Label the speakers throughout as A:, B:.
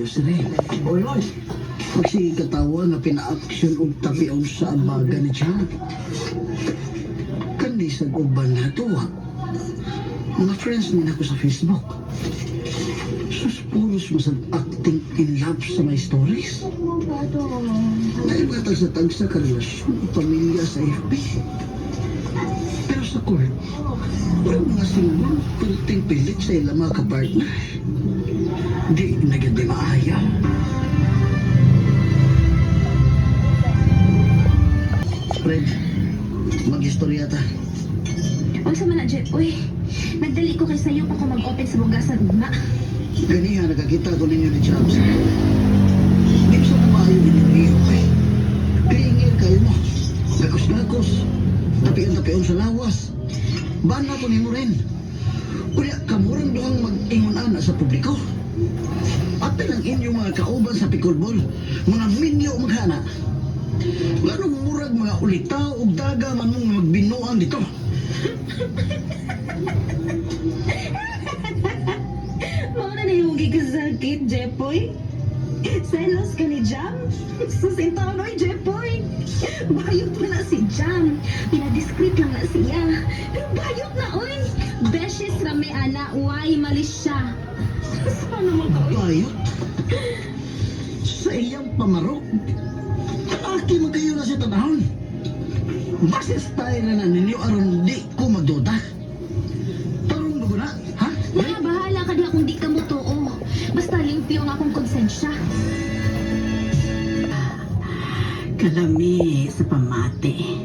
A: si Ray.
B: Oy, oy.
A: Pag sige katawa nga pina-action og tapiaw sa abaga ni John. Kandisag uban na tuwa. Mga friends din ako sa Facebook. Sus, puros mo sa acting in love sa my stories. Naibatag sa tagsa karelasyon o pamilya sa FB. Pero sa court, walang mga sinulang kunting pilit sa ilang mga kapartner. Di naging maaya. Fred, mag-istorya ta.
C: O sa man na, Jeff, uy. Nagdali ko kay sayo pa ko mag-open sa bugasan ugma.
A: Ganiha, nakakita ko ninyo ni Jobs. Di sa na maayo iniliyo eh. Kaingil kayo mo. Gakos-gakos. Tapian-tapian sa lawas. Bana ko ni mo rin. Kuya, kamurang doang mag-ingon-ana sa publiko. Apil ang inyong mga kauban sa pikolbol. Mga minyo maghana. Ganong murag mga ulitaw o daga man mong magbinuang dito.
C: Mauna na yung gigazakit, Jepoy. Selos ka ni Jam? Susintaw noy, Jepoy. Bayot na na si Jam. Pinadiscreet lang na siya. Pero bayot na, oy. Beses na may ana, uway malis siya. Sana mo to?
A: Bayot. Sa iyang pamarok. Aki magayo na siya tanahon. Basta style na ninyo aron di ko magduda. Tarong mo na, ha?
C: Bahala ka diha kung di ka mo too. Basta limpyo ang akong konsensya.
D: Kalami sa pamati.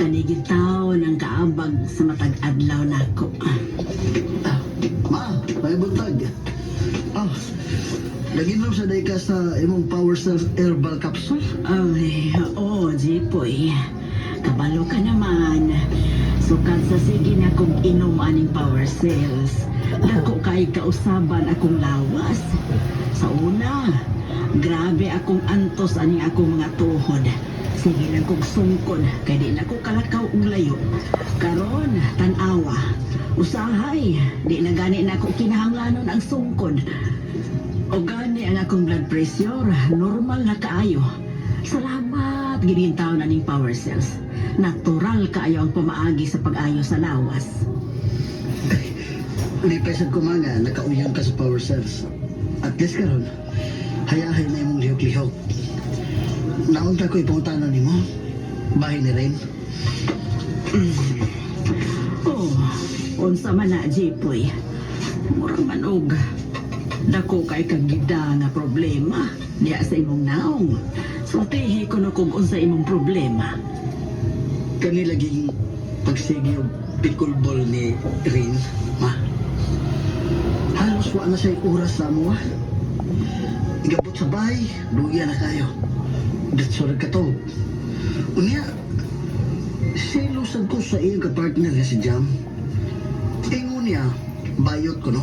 D: Kanigid tao ng kaabag sa matag adlaw nako.
A: Ah, ma, may buntag. Ah, naginom sa day ka sa imong Power Cells Herbal Capsule?
D: Ay, oo, Jipoy. Kabalo ka naman. Sukat sa sige na kong inom aning power cells. Dako kay kausaban akong lawas. Sa una, grabe akong antos aning akong mga tuhod. Sige lang kong sungkod, kay di na ko kalakaw og layo. Karon, tanawa. Usahay, di na gani na ko kinahanglanon ang sungkod. O gani ang akong blood pressure, normal na kaayo. Salamat, ginintaw na ning power cells. Natural kaayo ang pamaagi sa pag-ayo sa lawas.
A: Lipay sa kumanga, nakauyon ka sa Power Cells. At least karon, hayahay na imong lihok-lihok. Naunta ko ipuntanan ni mo. Bahay ni Rain.
D: Oh, unsa man na, Jipoy. Murang manog. Dako kay kagida nga problema. Diya sa imong naong. Sultihi ko na kung unsa imong problema.
A: Kani laging pagsigi og pickleball ni Rain, ma. Halos wa na siya oras sa mo, ha? Gabot sa bahay, luya na kayo. Datsurag ka to. Unya, silusan ko sa iyong kapartner nga si Jam. Ingon niya, bayot ko, no?